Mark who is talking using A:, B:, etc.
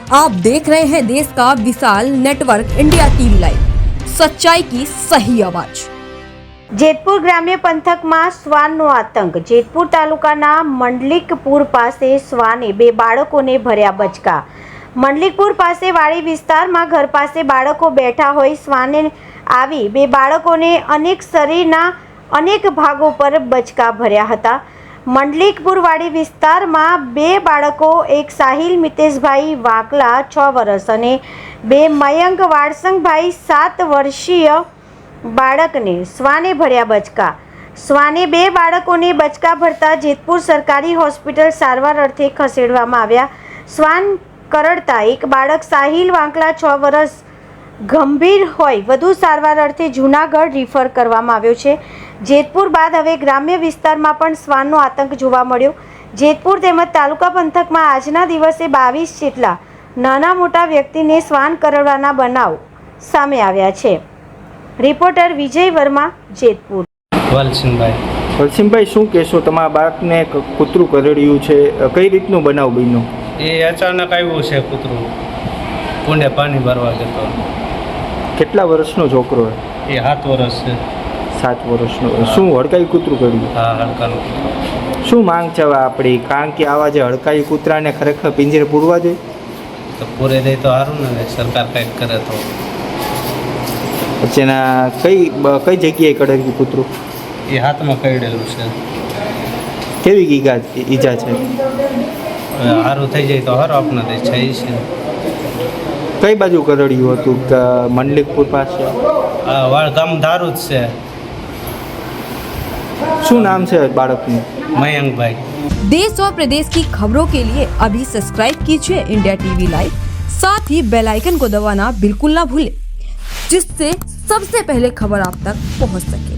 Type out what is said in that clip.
A: आप देख रहे हैं देश का विशाल नेटवर्क इंडिया टीवी लाइव, सच्चाई की सही आवाज।
B: જેતપુર ગ્રામ્ય પંથકમાં શ્વાનનો આતંક। જેતપુર તાલુકાના મંડલિકપુર પાસે શ્વાને બે બાળકોને ભર્યા બચકા। મંડલિકપુર પાસે વાડી વિસ્તારમાં ઘર પાસે બાળકો બેઠા હોય શ્વાને આવી બે બાળકોને શરીરના અનેક ભાગો પર બચકા ભર્યા હતા। મંડલિકપુર વાડી વિસ્તારમાં બે બાળકો, એક સાહિલ મિતેશભાઈ વાકલા 6 વર્ષ અને બે મયંક વાળસંગભાઈ 7 વર્ષીય બાળકને શ્વાને ભર્યા બચકા। શ્વાને બે બાળકોને બચકા ભરતા જેતપુર સરકારી હોસ્પિટલ સારવાર અર્થે ખસેડવામાં આવ્યા। શ્વાન કરડતા એક બાળક સાહિલ વાંકલા 6 વર્ષ ગંભીર હોય વધુ સારવાર અર્થે જૂનાગઢ રિફર કરવામાં આવ્યો છે। જેતપુર બાદ હવે ગ્રામ્ય વિસ્તારમાં પણ શ્વાનનો આતંક જોવા મળ્યો। જેતપુર તેમજ તાલુકા પંથકમાં આજના દિવસે 22 જેટલા નાના મોટા વ્યક્તિને શ્વાન કરડવાના બનાવ સામે આવ્યા છે। રિપોર્ટર વિજય વર્મા, જેતપુર।
C: વલસિંહભાઈ, શું કહેશો? તમારા બાળકને કૂતરું કરડ્યું છે, કઈ રીતનું બનાવ બન્યો?
D: એ અચાનક આવ્યું છે કૂતરું, કુંડે પાણી ભરવા જતો।
C: કેટલા વર્ષનો છોકરો?
D: એ 7 વર્ષ છે।
C: 7 વર્ષનો। શું હડકાઈ કૂતરું કર્યું?
D: હા, હડકાનું કૂતરું।
C: શું માંગ છે હવે આપણી? કારણ કે આવા જે હડકાઈ કૂતરાને ખરેખર પિંજરે પૂરવા જોઈએ
D: તો પૂરે દે તો સારું ને, સરકાર કંઈક કરે તો।
C: પછી એના કઈ જગ્યાએ કરેલું કૂતરું?
D: એ હાથમાં કરડેલું છે।
C: કેવી ઈજા છે?
D: સારું થઈ જાય તો સારું, આપણા દે છે છે।
C: કઈ બાજુ કરડ્યું હતું? મંડલિકપુર પાસે?
D: હા, વાળ ગામ ધારું જ છે।
A: શું નામ છે બાળકનું?
D: मयंक भाई।
A: देश और प्रदेश की खबरों के लिए अभी सब्सक्राइब कीजिए इंडिया टीवी लाइव, साथ ही बेल आइकन को दबाना बिल्कुल ना भूलें, जिससे सबसे पहले खबर आप तक पहुंच सके।